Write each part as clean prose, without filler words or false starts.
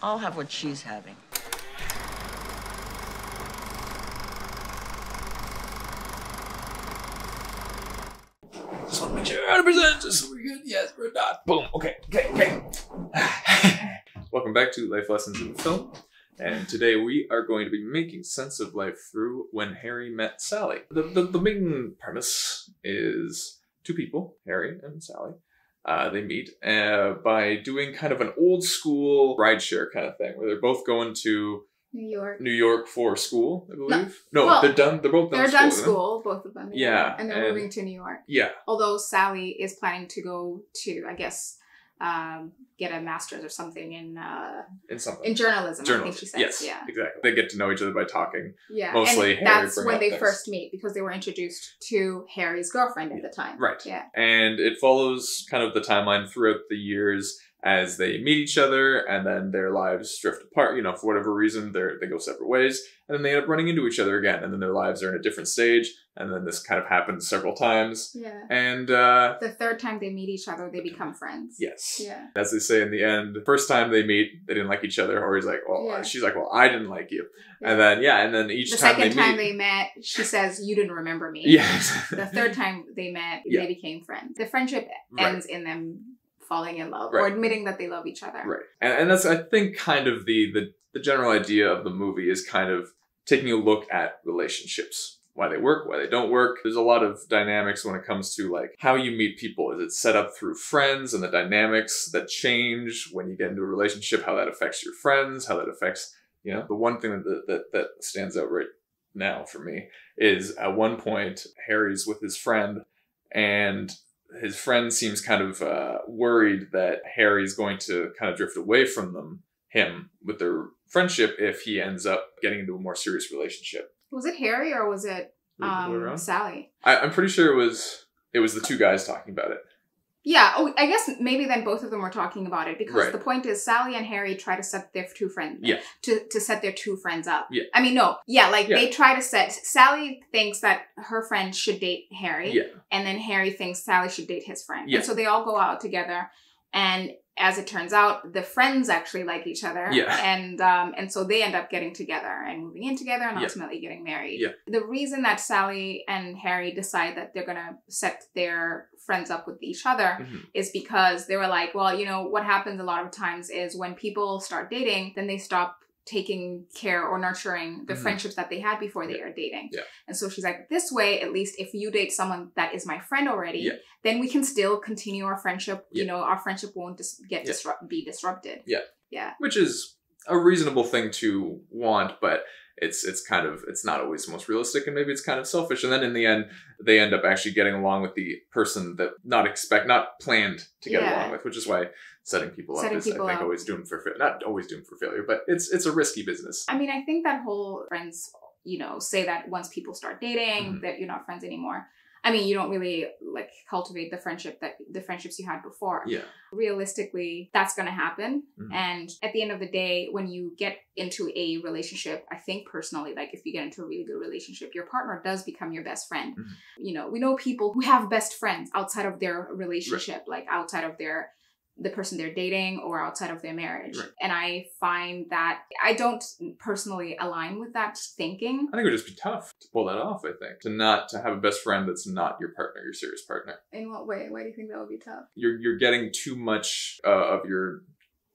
I'll have what she's having. Just want to make sure 100%. Just so we're good. Yes, we're not. Boom. Okay. Welcome back to Life Lessons in Film. And today we are going to be making sense of life through When Harry Met Sally. The main premise is two people, Harry and Sally. They meet by doing kind of an old school rideshare kind of thing, where they're both going to New York for school, I believe. No, well, they're both done school. They're done school, both of them. Yeah. And they're moving to New York. Yeah. Although Sally is planning to go to, I guess, get a master's or something in journalism. I think she says. Yes, yeah, exactly. They get to know each other by talking. Yeah, mostly and Harry. That's when they first meet, because they were introduced to Harry's girlfriend at the time. Right. Yeah. And it follows kind of the timeline throughout the years as they meet each other, and then their lives drift apart. You know, for whatever reason, they go separate ways, and then they end up running into each other again, and then their lives are in a different stage. And then this kind of happens several times. Yeah. And the third time they meet each other, they become friends. Yes. Yeah. As they say in the end, first time they meet, they didn't like each other. Or he's like, well, yeah. She's like, well, I didn't like you. Yeah. And then each time the second time they met, she says, you didn't remember me. Yes. The third time they met, they became friends. The friendship ends in them falling in love or admitting that they love each other. Right. And that's, I think, kind of the general idea of the movie is kind of taking a look at relationships. Why they work, why they don't work. There's a lot of dynamics when it comes to like how you meet people. Is it set up through friends and the dynamics that change when you get into a relationship, how that affects your friends, how that affects, you know, the one thing that stands out right now for me is at one point Harry's with his friend and his friend seems kind of worried that Harry's going to kind of drift away from him with their friendship if he ends up getting into a more serious relationship. Was it Harry or was it Sally? I'm pretty sure it was the two guys talking about it. Yeah. Oh, I guess maybe then both of them were talking about it because the point is Sally and Harry try to set their two friends. Yeah. To set their two friends up. Yeah. I mean, no. Yeah. They try to set. Sally thinks that her friend should date Harry. Yeah. And then Harry thinks Sally should date his friend. Yeah. And so they all go out together. And as it turns out, the friends actually like each other. Yeah. And so they end up getting together and moving in together and ultimately getting married. Yeah. The reason that Sally and Harry decide that they're going to set their friends up with each other is because they were like, well, you know, what happens a lot of times is when people start dating, then they stop taking care or nurturing the friendships that they had before they are dating. Yeah. And so she's like, this way, at least if you date someone that is my friend already, then we can still continue our friendship. You know, our friendship won't be disrupted. Yeah. Yeah. Which is a reasonable thing to want, but it's not always the most realistic, and maybe it's kind of selfish. And then in the end, they end up actually getting along with the person that not planned to get along with, which is why setting people up is, I think, always doomed for failure. Not always doomed for failure, but it's a risky business. I mean, I think that whole friends, you know, say that once people start dating, that you're not friends anymore. I mean, you don't really like cultivate the friendships you had before. Yeah. Realistically, that's going to happen. And at the end of the day, when you get into a relationship, I think personally, like if you get into a really good relationship, your partner does become your best friend. You know, we know people who have best friends outside of their relationship, like outside of the person they're dating or outside of their marriage. Right. And I find that I don't personally align with that thinking. I think it would just be tough to pull that off, I think. To have a best friend that's not your partner, your serious partner. In what way? Why do you think that would be tough? You're getting too much of your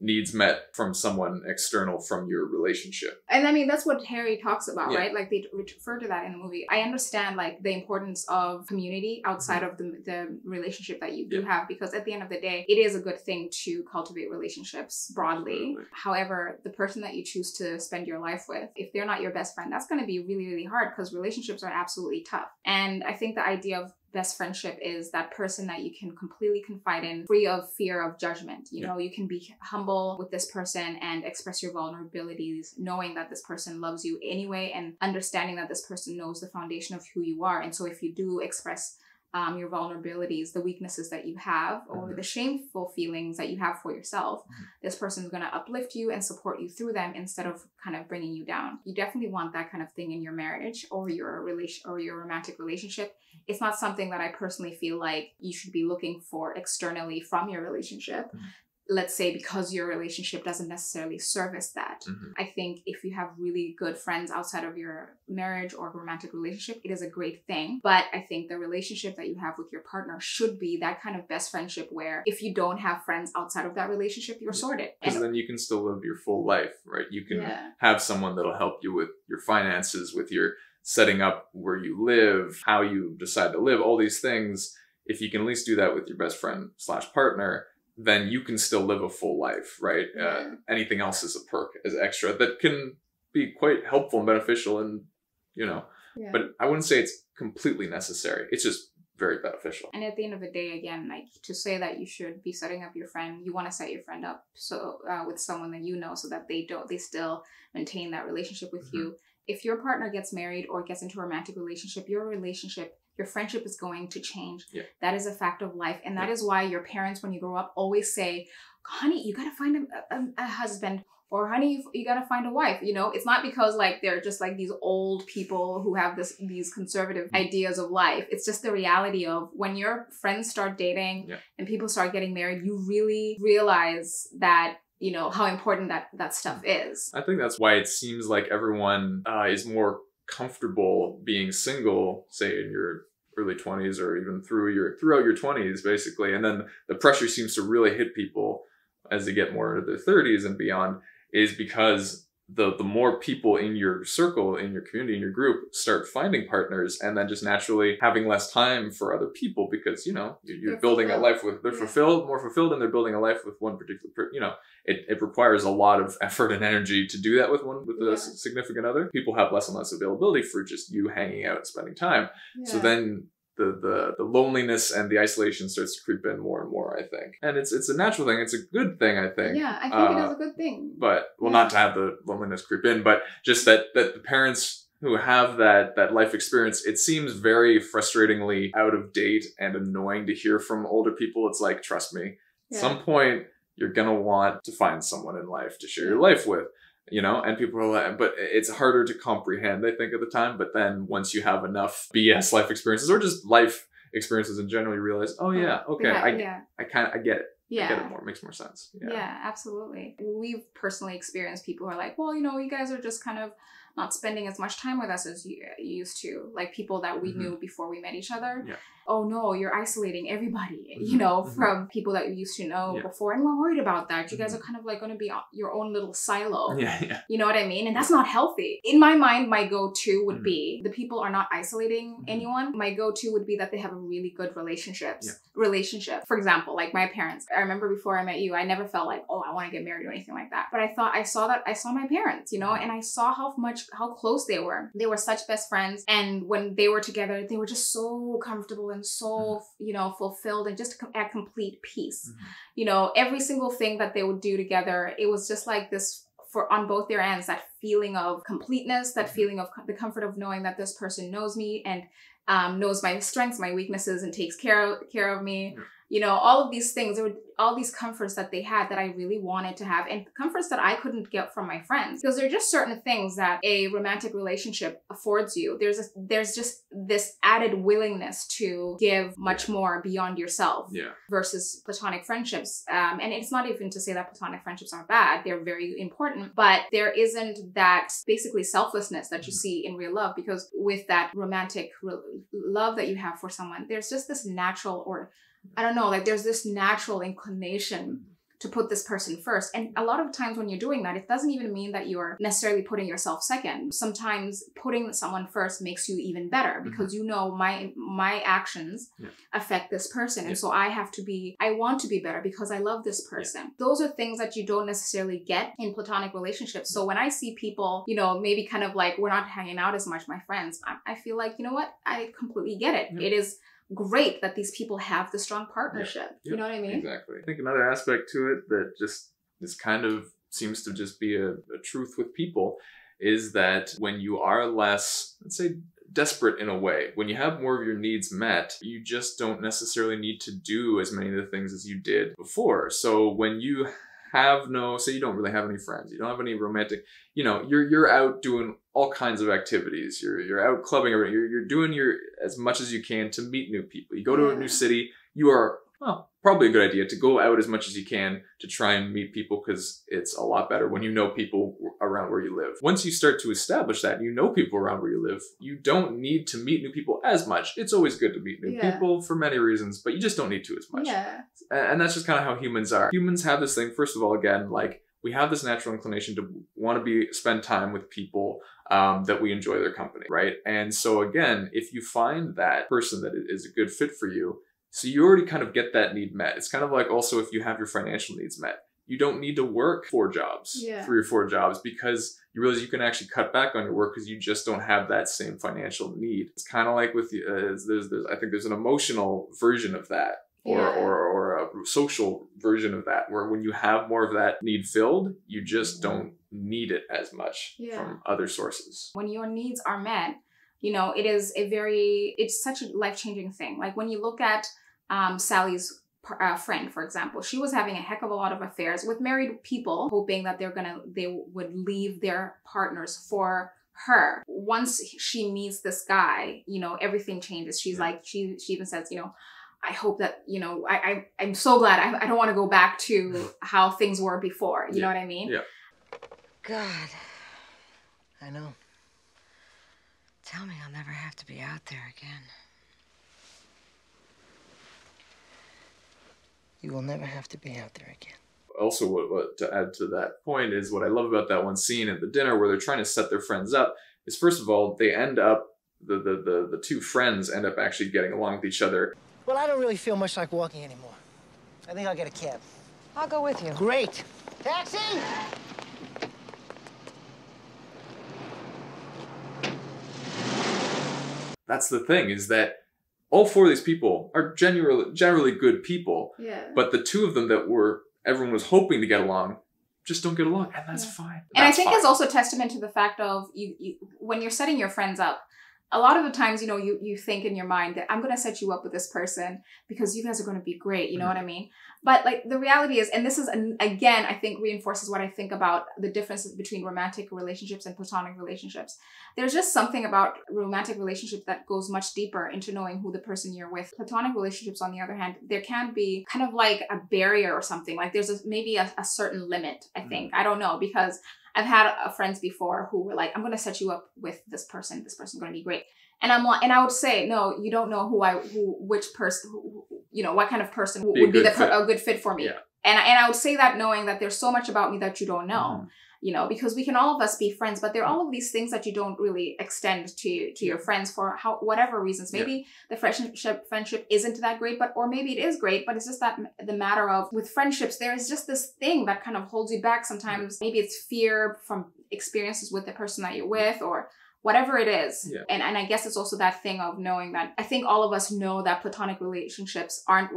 needs met from someone external from your relationship. And I mean, that's what Harry talks about, right? Like they refer to that in the movie. I understand like the importance of community outside of the relationship that you do have, because at the end of the day, it is a good thing to cultivate relationships broadly. However, the person that you choose to spend your life with, if they're not your best friend, that's going to be really, really hard because relationships are absolutely tough. And I think the idea of best friendship is that person that you can completely confide in, free of fear of judgment. You know, you can be humble with this person and express your vulnerabilities, knowing that this person loves you anyway and understanding that this person knows the foundation of who you are. And so if you do express your vulnerabilities, the weaknesses that you have, or the shameful feelings that you have for yourself, this person is going to uplift you and support you through them instead of kind of bringing you down. You definitely want that kind of thing in your marriage or your romantic relationship. It's not something that I personally feel like you should be looking for externally from your relationship. let's say because your relationship doesn't necessarily service that. I think if you have really good friends outside of your marriage or romantic relationship, it is a great thing. But I think the relationship that you have with your partner should be that kind of best friendship where if you don't have friends outside of that relationship, you're sorted. Because then you can still live your full life, right? You can have someone that'll help you with your finances, with your setting up where you live, how you decide to live, all these things. If you can at least do that with your best friend / partner, then you can still live a full life, right? Anything else is a perk, is extra that can be quite helpful and beneficial, and but I wouldn't say it's completely necessary. It's just very beneficial. And at the end of the day, again, like to say that you should be setting up your friend, you want to set your friend up so with someone that you know, so that they still maintain that relationship with you. If your partner gets married or gets into a romantic relationship, your friendship is going to change. That is a fact of life. And that is why your parents, when you grow up, always say, honey, you got to find a husband, or honey, you got to find a wife. It's not because like they're just like these old people who have these conservative ideas of life. It's just the reality of when your friends start dating and people start getting married, you really realize that how important that stuff is. I think that's why it seems like everyone is more comfortable being single, say in your early 20s or even throughout your 20s, basically. And then the pressure seems to really hit people as they get more into their 30s and beyond, is because the more people in your circle, in your community, in your group start finding partners, and then just naturally having less time for other people because, you're building a life with, they're more fulfilled, and they're building a life with one particular person. It requires a lot of effort and energy to do that with a significant other. People have less and less availability for just you hanging out and spending time. So then the loneliness and the isolation starts to creep in more and more, I think. And it's a natural thing. It's a good thing, I think. Yeah, I think it is a good thing. But, not to have the loneliness creep in, but just that the parents who have that life experience, it seems very frustratingly out of date and annoying to hear from older people. It's like, trust me, at some point, you're going to want to find someone in life to share your life with. And people are like, but it's harder to comprehend, I think, at the time. But then once you have enough BS life experiences or just life experiences in general, you realize, I get it. I get it more. It makes more sense. Yeah, absolutely. We've personally experienced people who are like, well, you guys are just kind of not spending as much time with us as you used to. Like people that we knew before we met each other. Oh no, you're isolating everybody, from people that you used to know before. And we're worried about that. You guys are kind of like going to be your own little silo. You know what I mean? And that's not healthy. In my mind, my go-to would be the people are not isolating anyone. My go-to would be that they have a really good relationship. For example, like my parents. I remember before I met you, I never felt like, oh, I want to get married or anything like that. But I saw my parents, and I saw how close they were. They were such best friends. And when they were together, they were just so comfortable and so, fulfilled and just at complete peace. Every single thing that they would do together, it was just like this on both their ends, that feeling of completeness, that feeling of the comfort of knowing that this person knows me and knows my strengths, my weaknesses, and takes care of me. All of these things, there were all these comforts that they had that I really wanted to have, and comforts that I couldn't get from my friends, because there are just certain things that a romantic relationship affords you. There's just this added willingness to give much more beyond yourself versus platonic friendships. And it's not even to say that platonic friendships are bad. They're very important, but there isn't that basically selflessness that you see in real love, because with that romantic love that you have for someone, there's just this natural, or I don't know, like there's this natural inclination to put this person first. And a lot of times when you're doing that, it doesn't even mean that you're necessarily putting yourself second. Sometimes putting someone first makes you even better, because my actions affect this person. And so I want to be better because I love this person. Those are things that you don't necessarily get in platonic relationships. So when I see people, maybe kind of like, we're not hanging out as much, my friends, I feel like, you know what? I completely get it. It is great that these people have the strong partnership. You know what I mean? Exactly. I think another aspect to it that just this kind of seems to just be a truth with people is that when you are less, let's say, desperate in a way, when you have more of your needs met, you just don't necessarily need to do as many of the things as you did before. So when you say you don't really have any friends, you don't have any romantic, you're out doing all kinds of activities. You're out clubbing, you're doing as much as you can to meet new people. You go to a new city, you are well, probably a good idea to go out as much as you can to try and meet people, because it's a lot better when you know people around where you live. Once you start to establish that, you know people around where you live, you don't need to meet new people as much. It's always good to meet new people for many reasons, but you just don't need to as much. Yeah. And that's just kind of how humans are. Humans have this thing, first of all, again, like, we have this natural inclination to want to spend time with people that we enjoy their company, right? And so again, if you find that person that is a good fit for you, so you already kind of get that need met. It's kind of like also if you have your financial needs met, you don't need to work 4 jobs, 3 or 4 jobs, because you realize you can actually cut back on your work because you just don't have that same financial need. It's kind of like with, I think there's an emotional version of that. Or a social version of that, where when you have more of that need filled, you just don't need it as much from other sources. When your needs are met, you know, it's such a life-changing thing. Like when you look at Sally's friend, for example, she was having a heck of a lot of affairs with married people, hoping that they would leave their partners for her. Once she meets this guy, you know, everything changes. She's like, she even says, you know, I hope that, you know, I'm so glad I don't want to go back to how things were before. You know what I mean? Yeah. God, I know. Tell me I'll never have to be out there again. You will never have to be out there again. Also, what to add to that point is what I love about that one scene at the dinner where they're trying to set their friends up is, first of all, they end up, the 2 friends end up actually getting along with each other. Well, I don't really feel much like walking anymore. I think I'll get a cab. I'll go with you. Great. Taxi! That's the thing, is that all 4 of these people are generally good people. Yeah. But the 2 of them that everyone was hoping to get along just don't get along, and that's fine. And I think it's also a testament to the fact of you when you're setting your friends up, a lot of the times, you know, you think in your mind that I'm going to set you up with this person because you guys are going to be great. You know what I mean? But like the reality is, and this is, again, I think reinforces what I think about the differences between romantic relationships and platonic relationships. There's just something about romantic relationship that goes much deeper into knowing who the person you're with. Platonic relationships, on the other hand, there can be kind of like a barrier or something. Like there's maybe a certain limit, I think. I don't know, because I've had friends before who were like, I'm going to set you up with this person. This person's going to be great. And I would say, no, you don't know which person, you know, what kind of person would be a good fit for me. Yeah. And I would say that knowing that there's so much about me that you don't know, you know, because we can all of us be friends, but there are all of these things that you don't really extend to your friends for whatever reasons. Maybe the friendship isn't that great, or maybe it is great, but it's just that the matter of, with friendships, there is just this thing that kind of holds you back sometimes. Maybe it's fear from experiences with the person that you're with, or whatever it is. Yeah. And I guess it's also that thing of knowing that, I think all of us know that platonic relationships aren't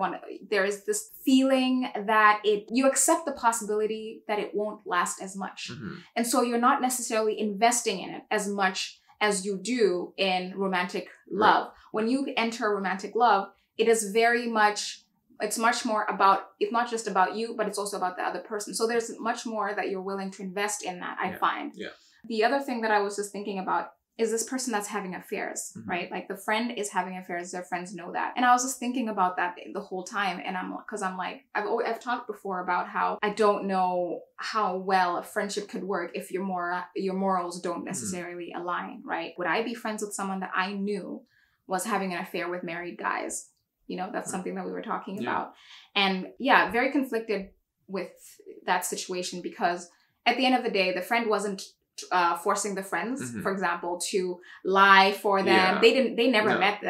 there is this feeling that you accept the possibility that it won't last as much. And so you're not necessarily investing in it as much as you do in romantic love. Right. When you enter romantic love, it is very much, it's much more about, it's not just about you, but it's also about the other person. So there's much more that you're willing to invest in that, I find. Yeah. The other thing that I was just thinking about is this person that's having affairs, right? Like the friend is having affairs, their friends know that. And I was just thinking about that the whole time. And I'm like, I've talked before about how I don't know how well a friendship could work if your morals don't necessarily align, right? Would I be friends with someone that I knew was having an affair with married guys? You know, that's something that we were talking about. And yeah, very conflicted with that situation, because at the end of the day, the friend wasn't forcing the friends, for example, to lie for them. They never met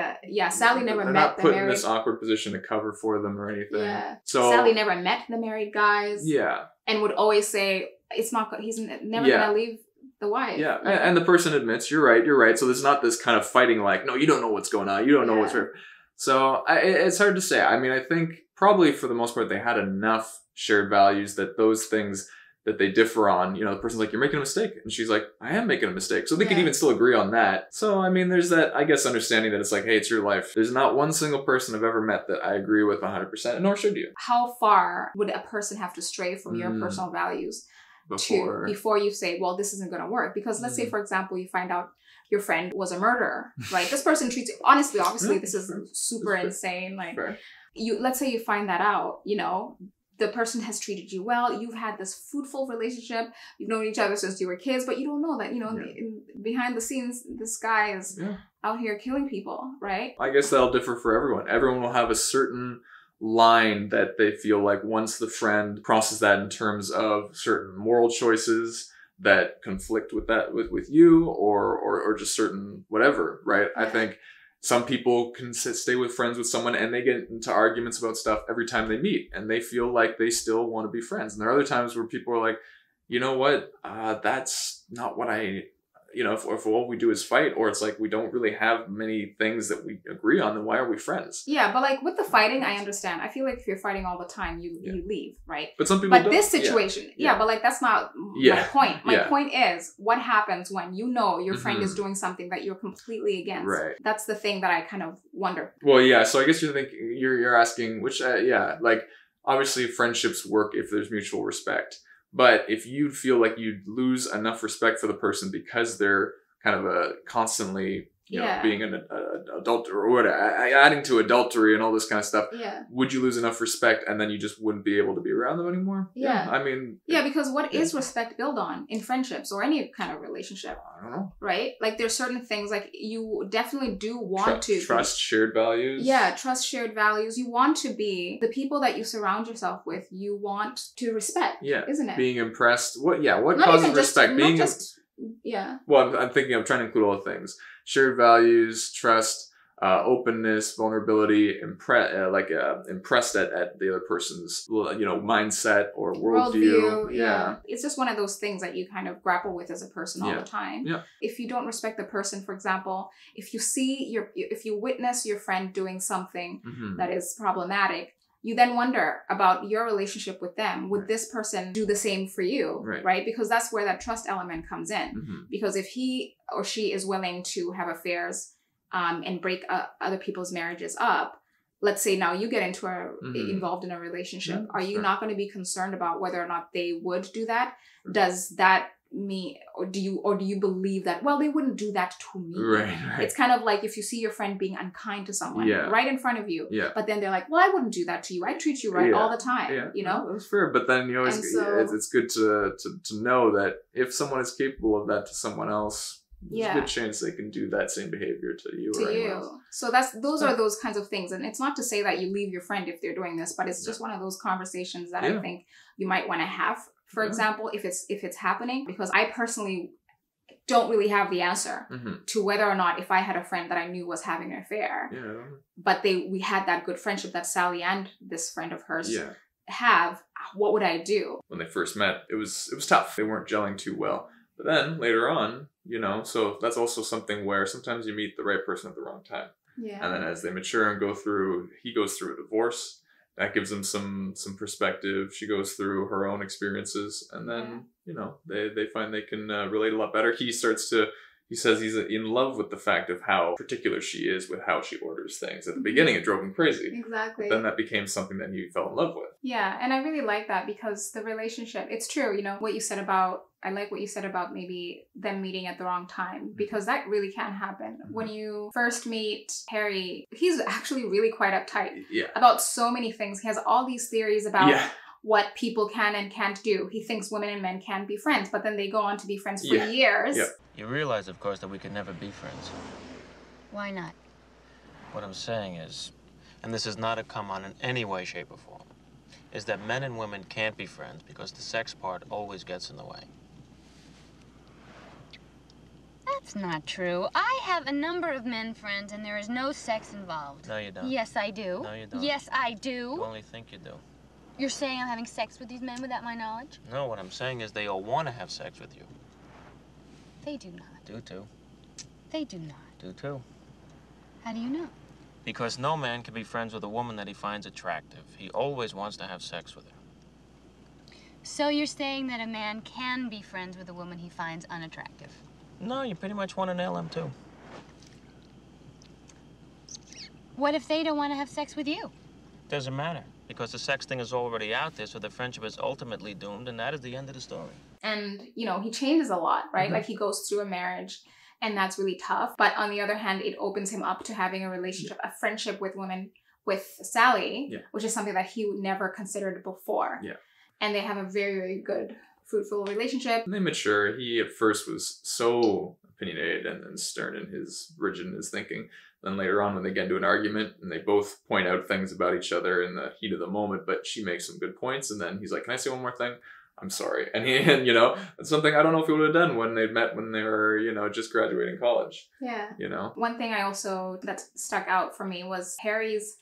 Sally never met the married. They're not put in this awkward position to cover for them or anything. Yeah. So Sally never met the married guys. Yeah. And would always say, it's not good. He's never gonna leave the wife. Yeah. And the person admits, you're right. So there's not this kind of fighting like, no, you don't know what's going on. You don't know what's right. So it's hard to say. I mean, I think probably for the most part, they had enough shared values that those things that they differ on, you know, the person's like, you're making a mistake. And she's like, I am making a mistake. So they could even still agree on that. So, I mean, there's that, I guess, understanding that it's like, hey, it's your life. There's not one single person I've ever met that I agree with 100%, nor should you. How far would a person have to stray from your personal values before you say, well, this isn't going to work? Because let's say, for example, you find out your friend was a murderer, right? This person treats you, honestly, obviously, this is super insane. Like, let's say you find that out, you know, the person has treated you well, you've had this fruitful relationship, you've known each other since you were kids, but you don't know that, you know, behind the scenes, this guy is out here killing people, right? I guess that'll differ for everyone. Everyone will have a certain line that they feel like once the friend crosses that in terms of certain moral choices that conflict with that, with you, or just certain whatever, right? I think some people can stay with friends with someone and they get into arguments about stuff every time they meet and they feel like they still want to be friends. And there are other times where people are like, you know what, that's not what I, you know, if all we do is fight, or it's like we don't really have many things that we agree on, then why are we friends? Yeah, but like with the fighting, I understand. I feel like if you're fighting all the time, you leave, right? But some people But this situation, but like that's not my point. My point is what happens when you know your friend is doing something that you're completely against. Right. That's the thing that I kind of wonder. Well, yeah, so I guess you're asking, which, like obviously friendships work if there's mutual respect. But if you feel like you'd lose enough respect for the person because they're kind of a constantly, you know, being an adulterer or whatever, adding to adultery and all this kind of stuff, would you lose enough respect and then you just wouldn't be able to be around them anymore? Yeah. I mean... Yeah, because what is respect built on in friendships or any kind of relationship? I don't know. Right? Like there's certain things like you definitely do want to... Trust, shared values. Yeah, trust, shared values. You want to be the people that you surround yourself with. You want to respect, isn't it? Being impressed. What causes respect? Well, I'm thinking of trying to include all the things. Shared values, trust, openness, vulnerability, impressed at the other person's, you know, mindset or worldview. Yeah. It's just one of those things that you kind of grapple with as a person all the time. Yeah. If you don't respect the person, for example, if you witness your friend doing something that is problematic, you then wonder about your relationship with them. Would this person do the same for you? Right? Because that's where that trust element comes in. Because if he or she is willing to have affairs and break other people's marriages up, let's say now you get involved in a relationship, are you not going to be concerned about whether or not they would do that? Does that mean, or do you believe that, well, they wouldn't do that to me? Right. It's kind of like if you see your friend being unkind to someone right in front of you, but then they're like, well, I wouldn't do that to you. I treat you right all the time, you know? That's fair. But then you always, it's good to know that if someone is capable of that to someone else, there's a good chance they can do that same behavior to you. So those are those kinds of things. And it's not to say that you leave your friend if they're doing this, but it's just one of those conversations that I think you might want to have. For example, if it's happening, because I personally don't really have the answer to whether or not if I had a friend that I knew was having an affair, but we had that good friendship that Sally and this friend of hers have, what would I do? When they first met, it was tough. They weren't gelling too well. But then later on, you know, so that's also something where sometimes you meet the right person at the wrong time. Yeah. And then as they mature and he goes through a divorce. That gives them some perspective. She goes through her own experiences, and then you know they find they can relate a lot better. He says he's in love with the fact of how particular she is with how she orders things. At the beginning, it drove him crazy. Exactly. But then that became something that he fell in love with. Yeah, and I really like that because the relationship. It's true, you know what you said about. I like what you said about maybe them meeting at the wrong time, because that really can happen. When you first meet Carrie, he's actually really quite uptight about so many things. He has all these theories about what people can and can't do. He thinks women and men can be friends, but then they go on to be friends for years. Yeah. You realize, of course, that we could never be friends. Why not? What I'm saying is, and this is not a come on in any way, shape, or form, is that men and women can't be friends because the sex part always gets in the way. That's not true. I have a number of men friends and there is no sex involved. No, you don't. Yes, I do. No, you don't. Yes, I do. You only think you do. You're saying I'm having sex with these men without my knowledge? No, what I'm saying is they all want to have sex with you. They do not. Do too. They do not. Do too. How do you know? Because no man can be friends with a woman that he finds attractive. He always wants to have sex with her. So you're saying that a man can be friends with a woman he finds unattractive? No, you pretty much want to nail him too. What if they don't want to have sex with you? Doesn't matter, because the sex thing is already out there, so the friendship is ultimately doomed, and that is the end of the story. And, you know, he changes a lot, right? Like, he goes through a marriage, and that's really tough. But on the other hand, it opens him up to having a relationship, a friendship with women with Sally, Yeah. which is something that he would never considered before. Yeah. And they have a very, very good, fruitful relationship. And they mature. He at first was so opinionated and stern in his rigid in his thinking. Then later on, when they get into an argument and they both point out things about each other in the heat of the moment, but she makes some good points, and then he's like, "Can I say one more thing? I'm sorry." And you know, that's something I don't know if he would have done when they'd met when they were, you know, just graduating college. Yeah. You know? One thing I also, that stuck out for me was Harry's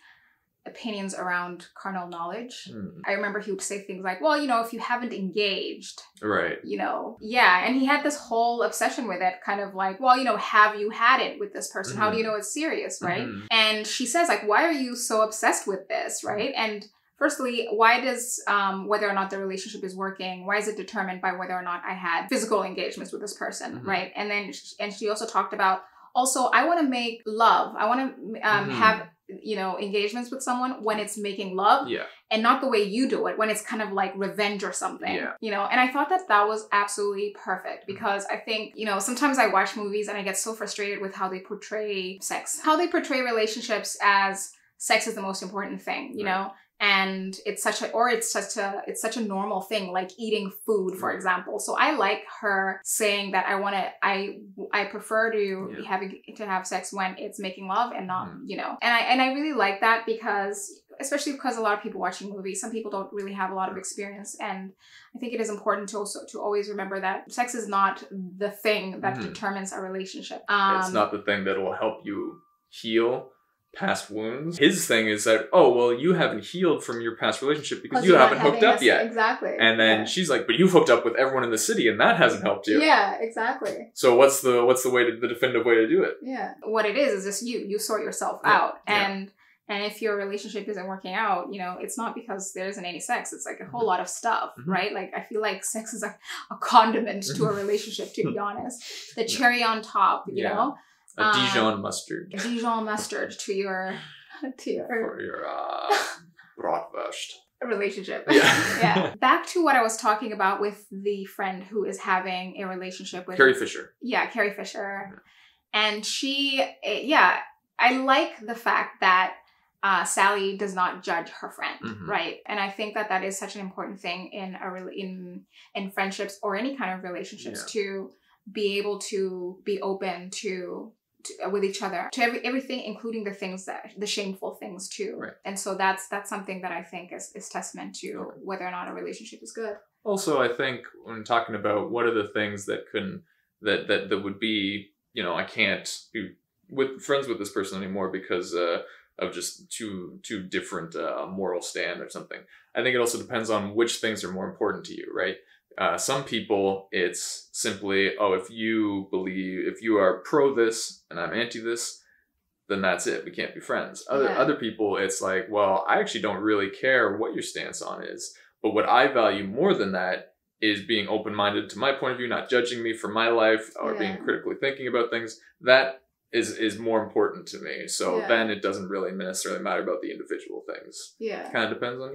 opinions around carnal knowledge. I remember he would say things like, well, you know, if you haven't engaged, Right. you know, yeah. And he had this whole obsession with it, kind of like, well, you know, have you had it with this person? How do you know it's serious, right? And she says, like, why are you so obsessed with this, right? And firstly, why does whether or not the relationship is working, why is it determined by whether or not I had physical engagements with this person, right? And then, and she also talked about, also, I want to make love. I want to have, you know, engagements with someone when it's making love, and not the way you do it, when it's kind of like revenge or something, you know? And I thought that that was absolutely perfect, because I think, you know, sometimes I watch movies and I get so frustrated with how they portray sex, how they portray relationships as sex is the most important thing, you know? And it's such a normal thing, like eating food, for example. So I like her saying that I prefer to have sex when it's making love and not, you know. And I really like that, because especially because a lot of people watching movies, some people don't really have a lot of experience, and I think it is important to also to always remember that sex is not the thing that determines a relationship. It's not the thing that will help you heal past wounds. His thing is that, oh, well, you haven't healed from your past relationship because you haven't hooked up yet. Exactly. And then she's like, but you've hooked up with everyone in the city and that hasn't helped you. Yeah, exactly. So what's the definitive way to do it? Yeah. What it is just you sort yourself out. And if your relationship isn't working out, you know, it's not because there isn't any sex. It's like a whole lot of stuff, right? Like, I feel like sex is like a condiment to a relationship, to be honest. The cherry on top, you know? A Dijon mustard. Dijon mustard to your bratwurst relationship. Yeah. Back to what I was talking about with the friend who is having a relationship with Carrie Fisher. Yeah, Carrie Fisher. And she, I like the fact that Sally does not judge her friend, right? And I think that that is such an important thing in friendships or any kind of relationships, to be able to be open to with each other, to everything, including the shameful things too. Right. And so that's something that I think is testament to whether or not a relationship is good. Also, I think when talking about what are the things that that would be, you know, I can't be friends with this person anymore because of just too different moral stand or something. I think it also depends on which things are more important to you, right? Some people, it's simply, oh, if you are pro this and I'm anti this, then that's it. We can't be friends. Other people, it's like, well, I actually don't really care what your stance on is. But what I value more than that is being open-minded to my point of view, not judging me for my life or being critically thinking about things. That is more important to me. So then it doesn't really necessarily matter about the individual things. Yeah. It kind of depends on,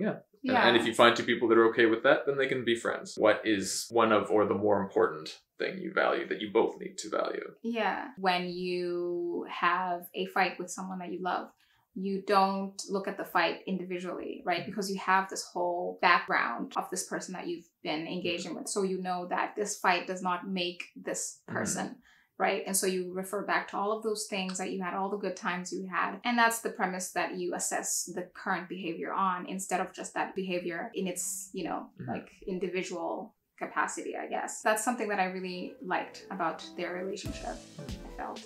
And if you find two people that are okay with that, then they can be friends. What is one of, or the more important thing you value that you both need to value? Yeah. When you have a fight with someone that you love, you don't look at the fight individually, right? Because you have this whole background of this person that you've been engaging with. So you know that this fight does not make this person. Right? And so you refer back to all of those things that you had, all the good times you had. And that's the premise that you assess the current behavior on, instead of just that behavior in its, you know, like individual capacity, I guess. That's something that I really liked about their relationship, I felt.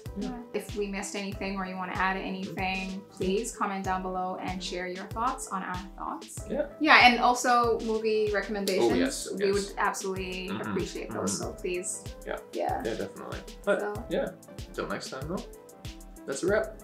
If we missed anything or you want to add anything, please comment down below and share your thoughts on our thoughts. And also movie recommendations. We would absolutely appreciate those, so please. Yeah, definitely. But until next time though, that's a wrap.